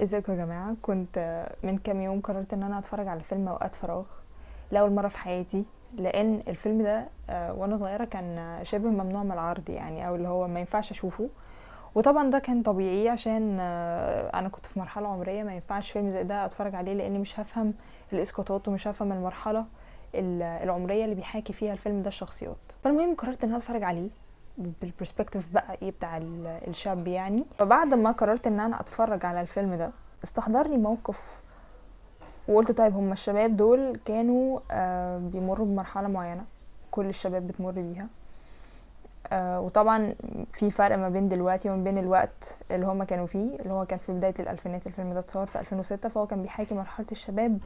ازيكم يا جماعه. كنت من كام يوم قررت ان انا اتفرج على فيلم اوقات فراغ لاول مره في حياتي، لان الفيلم ده وانا صغيره كان شبه ممنوع من العرض، يعني او اللي هو ما ينفعش اشوفه. وطبعا ده كان طبيعي عشان انا كنت في مرحله عمريه ما ينفعش فيلم زي ده اتفرج عليه، لاني مش هفهم الاسقاطات ومش هفهم المرحله العمريه اللي بيحاكي فيها الفيلم ده الشخصيات. فالمهم قررت ان انا اتفرج عليه بالبرسبكتيف بقى ايه بتاع الشاب يعني. فبعد ما قررت ان انا اتفرج على الفيلم ده استحضرني موقف، وقلت طيب هم الشباب دول كانوا بيمروا بمرحلة معينة كل الشباب بتمر بيها، وطبعا في فرق ما بين دلوقتي وما بين الوقت اللي هم كانوا فيه، اللي هو كان في بداية الألفينات. الفيلم ده اتصور في 2006، فهو كان بيحاكي مرحلة الشباب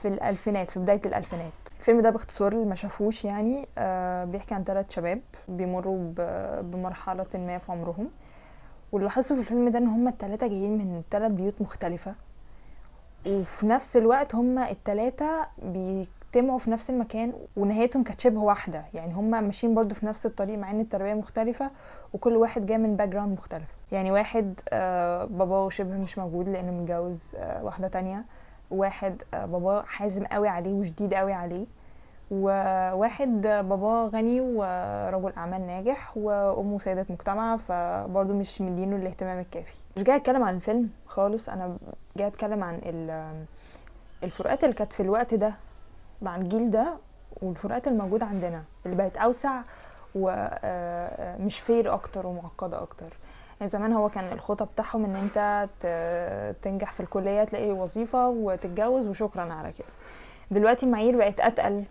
في الألفينات، في بداية الألفينات. الفيلم ده باختصار اللي ما شافوش يعني بيحكي عن 3 شباب بيمروا بمرحلة ما في عمرهم. واللي لاحظته في الفيلم ده ان هما التلاتة جايين من 3 بيوت مختلفة، وفي نفس الوقت هما التلاتة بيجتمعوا في نفس المكان ونهايتهم كانت شبه واحدة، يعني هما ماشيين برضو في نفس الطريق مع ان التربية مختلفة وكل واحد جاي من باك جراوند مختلف. يعني واحد باباه شبه مش موجود لانه متجوز واحدة تانية، واحد باباه حازم قوي عليه وشديد قوي عليه، وواحد باباه غني ورجل اعمال ناجح وامه سيدة مجتمع، فبرضه مش مدينه الاهتمام الكافي. مش جاي اتكلم عن الفيلم خالص، انا جاي اتكلم عن الفروقات اللي كانت في الوقت ده مع الجيل ده، والفروقات الموجودة عندنا اللي بقت اوسع ومش فير اكتر ومعقدة اكتر. يعني زمان هو كان الخطة بتاعهم ان انت تنجح في الكلية تلاقي وظيفة وتتجوز وشكرا على كده. دلوقتي المعايير بقت اتقل،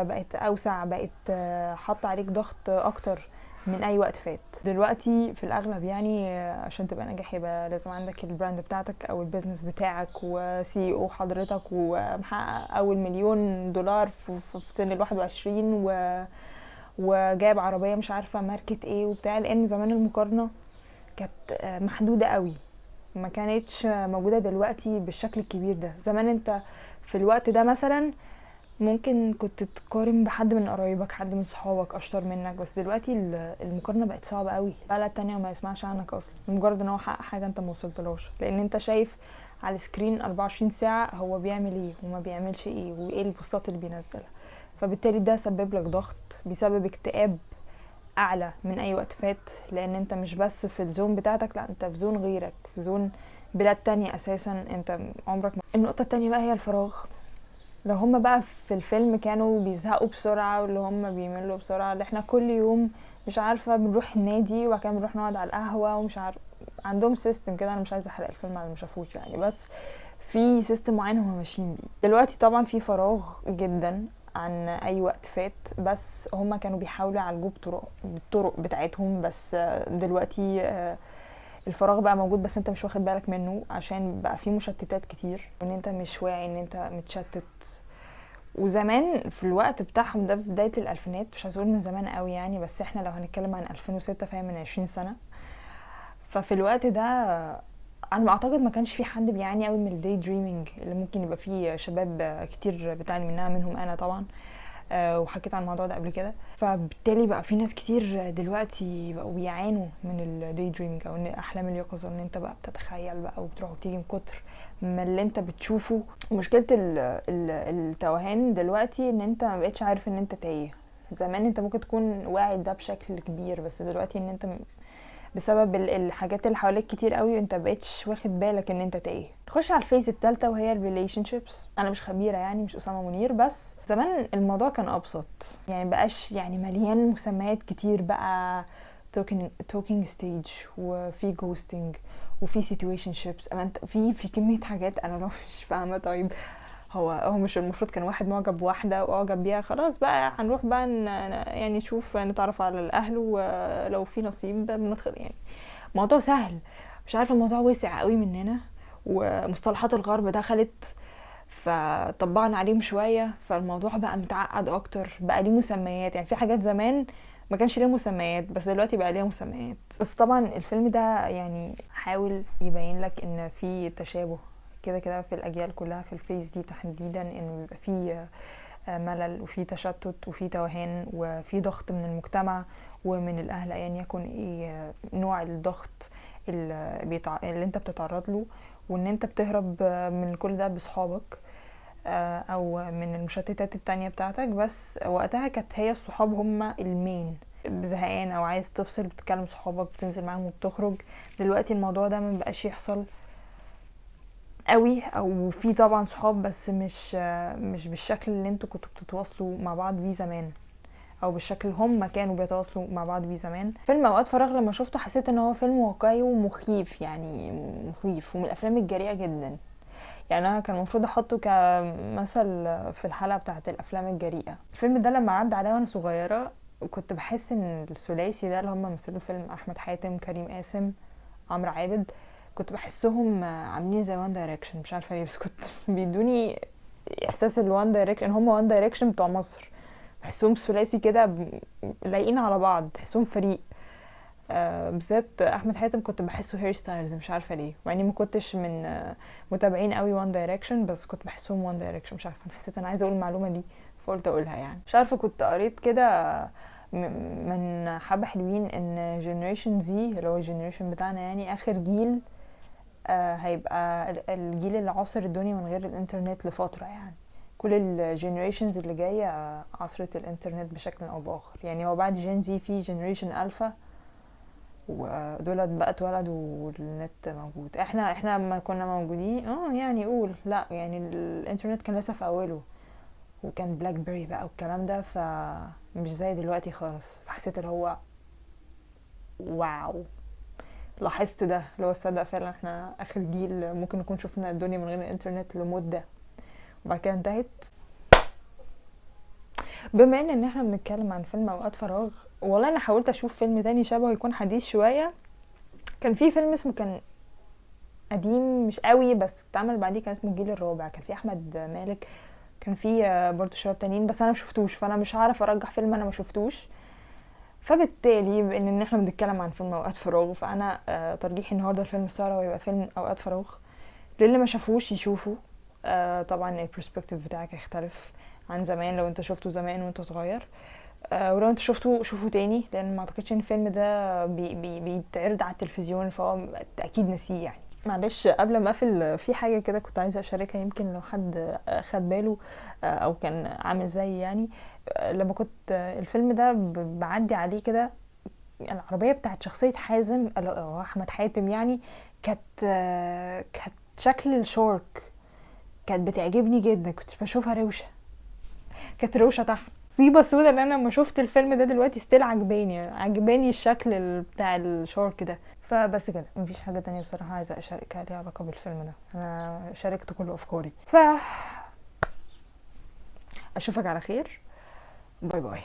بقت اوسع، بقت حاطه عليك ضغط اكتر من اي وقت فات. دلوقتي في الاغلب يعني عشان تبقى ناجح يبقى لازم عندك البراند بتاعتك او البيزنس بتاعك وسي او حضرتك ومحقق اول $1,000,000 في سن ال21 وجايب عربيه مش عارفه ماركه ايه وبتاع، لان زمان المقارنه كانت محدوده قوي، ما كانتش موجوده دلوقتي بالشكل الكبير ده. زمان انت في الوقت ده مثلا ممكن كنت تقارن بحد من قرايبك، حد من صحابك اشطر منك، بس دلوقتي المقارنه بقت صعبه قوي. بلد تانية وما يسمعش عنك اصلا مجرد ان هو حقق حاجه انت ما وصلتلهاش، لان انت شايف على السكرين 24 ساعه هو بيعمل ايه وما بيعملش ايه وايه البوستات اللي بينزلها. فبالتالي ده سبب لك ضغط، بيسبب اكتئاب اعلى من اي وقت فات، لان انت مش بس في الزون بتاعتك، لا انت في زون غيرك، في زون بلاد تانية اساسا انت عمرك ما. النقطه التانية بقى هي الفراغ. لو هما بقى في الفيلم كانوا بيزهقوا بسرعة واللي هما بيملوا بسرعة، اللي احنا كل يوم مش عارفة بنروح النادي وبعد كده بنروح نقعد على القهوة ومش عارفة عندهم سيستم كده. انا مش عايزة احرق الفيلم على مشافوش يعني، بس في سيستم معين هما ماشيين بيه. دلوقتي طبعا في فراغ جدا عن اي وقت فات، بس هما كانوا بيحاولوا يعالجوه بالطرق بتاعتهم، بس دلوقتي الفراغ بقى موجود بس انت مش واخد بالك منه عشان بقى فيه مشتتات كتير وان انت مش واعي ان انت متشتت. وزمان في الوقت بتاعهم ده في بداية الألفينات، مش هقول من زمان قوي يعني، بس احنا لو هنتكلم عن 2006 فهي من 20 سنة. ففي الوقت ده انا ما اعتقد ما كانش في حد بيعاني قوي من الداي دريمينج اللي ممكن يبقى فيه شباب كتير بتعاني منها، منهم انا طبعا. وحكيت عن الموضوع ده قبل كده. فبالتالي بقى في ناس كتير دلوقتي بقوا بيعانوا من الداي دريمينج او ان احلام اليقظه، ان انت بقى بتتخيل بقى وبتروح وتيجي من كتر ما اللي انت بتشوفه. مشكله التوهان دلوقتي ان انت ما بقتش عارف ان انت تايه. زمان انت ممكن تكون واعي ده بشكل كبير، بس دلوقتي ان انت بسبب الحاجات اللي حواليك كتير قوي انت بقيتش واخد بالك ان انت تايه. نخش على الفيز الثالثه وهي الريليشن شيبس. انا مش خبيره يعني، مش اسامه منير، بس زمان الموضوع كان ابسط، يعني بقاش يعني مليان مسميات كتير بقى، توكينج ستيج وفي جوستنج وفي سيتويشن شيبس، في كميه حاجات انا لو مش فاهمه. طيب هو مش المفروض كان واحد معجب بواحدة واعجب بيها خلاص بقى هنروح بقى يعني نشوف نتعرف على الاهل ولو في نصيب ده بندخل يعني. موضوع سهل، مش عارفه الموضوع وسع قوي مننا ومصطلحات الغرب دخلت فطبقنا عليهم شويه، فالموضوع بقى متعقد اكتر، بقى ليه مسميات. يعني في حاجات زمان ما كانش ليها مسميات بس دلوقتي بقى ليها مسميات. بس طبعا الفيلم ده يعني حاول يبين لك ان في تشابه كده كده في الاجيال كلها، في الفيز دي تحديدا، انه بيبقى في ملل وفي تشتت وفي توهان وفي ضغط من المجتمع ومن الاهل ايا يكن ايه نوع الضغط اللي انت بتتعرض له. وان انت بتهرب من كل ده بصحابك او من المشتتات التانية بتاعتك. بس وقتها كانت هي الصحاب هما المين، زهقان او عايز تفصل بتكلم صحابك بتنزل معاهم وبتخرج. دلوقتي الموضوع ده مبقاش يحصل قوي، او في طبعا صحاب بس مش بالشكل اللي انتوا كنتوا بتتواصلوا مع بعض بيه زمان، او بالشكل هم كانوا بيتواصلوا مع بعض بيه زمان. فيلم اوقات فراغ لما شفته حسيت ان هو فيلم واقعي ومخيف، يعني مخيف ومن الافلام الجريئه جدا. يعني انا كان المفروض احطه كمثل في الحلقه بتاعه الافلام الجريئه. الفيلم ده لما عدى عليا وانا صغيره كنت بحس ان الثلاثي ده اللي هم مثلوا فيلم احمد حاتم كريم قاسم عمرو عابد، كنت بحسهم عاملين زي وان دايركشن، مش عارفه ليه بس كنت بيدوني احساس الوان دايركشن، هم وان دايركشن بتوع مصر. بحسهم ثلاثي كده لايقين على بعض، تحسهم فريق. بالذات احمد حاتم كنت بحسه هير ستايلز، مش عارفه ليه، مع اني ما كنتش من متابعين قوي وان دايركشن، بس كنت بحسهم وان دايركشن. مش عارفه، انا حسيت انا عايزه اقول المعلومه دي فقلت اقولها. يعني مش عارفه، كنت قريت كده من حبه حلوين ان جنريشن زي اللي هو الجنريشن بتاعنا يعني اخر جيل هيبقى الجيل اللي عاصر الدنيا من غير الانترنت لفتره. يعني كل الجنريشنز اللي جايه عصرت الانترنت بشكل او باخر. يعني هو بعد جين زي في جنريشن الفا، ودولت بقى اتولدوا والنت موجود. احنا لما كنا موجودين يعني قول لا، يعني الانترنت كان لسه في اوله، وكان بلاك بيري بقى والكلام ده، فمش زي دلوقتي خالص. فحسيت اللي هو واو، لاحظت ده اللي هو صدق فعلا احنا اخر جيل ممكن نكون شفنا الدنيا من غير الانترنت لمدة وبعد كده انتهت. بما ان احنا بنتكلم عن فيلم اوقات فراغ، والله انا حاولت اشوف فيلم تاني شبهه يكون حديث شوية. كان في فيلم اسمه، كان قديم مش قوي بس اتعمل بعديه، كان اسمه الجيل الرابع، كان في احمد مالك، كان في برضو شباب تانيين بس انا مشوفتوش، فانا مش هعرف ارجح فيلم انا مشوفتوش. فبالتالي بان ان احنا بنتكلم عن فيلم اوقات فراغ، فانا ترجيحي النهارده الفيلم السهرة ويبقى فيلم اوقات فراغ. للي ما شافوش يشوفوا. طبعا البرسبكتيف بتاعك هيختلف عن زمان لو انت شفته زمان وانت صغير، ولو انت شوفه تاني، لان ما اعتقدش ان الفيلم ده بيتعرض على التلفزيون، فهو اكيد نسيه. يعني معلش قبل ما اقفل، في حاجه كده كنت عايزه اشاركها يمكن لو حد خد باله او كان عامل زي يعني. لما كنت الفيلم ده بعدي عليه كده، العربيه بتاعت شخصيه حازم اللي هو احمد حاتم يعني، كانت شكل الشورك كانت بتعجبني جدا، كنت بشوفها روشه، كانت روشه تحت مصيبه سودا. ان انا لما شفت الفيلم ده دلوقتي ستيل عجباني الشكل بتاع الشورك ده. فبس كده، مفيش حاجه تانية بصراحه عايزه اشاركها ليها علاقه بالفيلم ده، انا شاركت كل افكاري. اشوفك على خير، باي باي.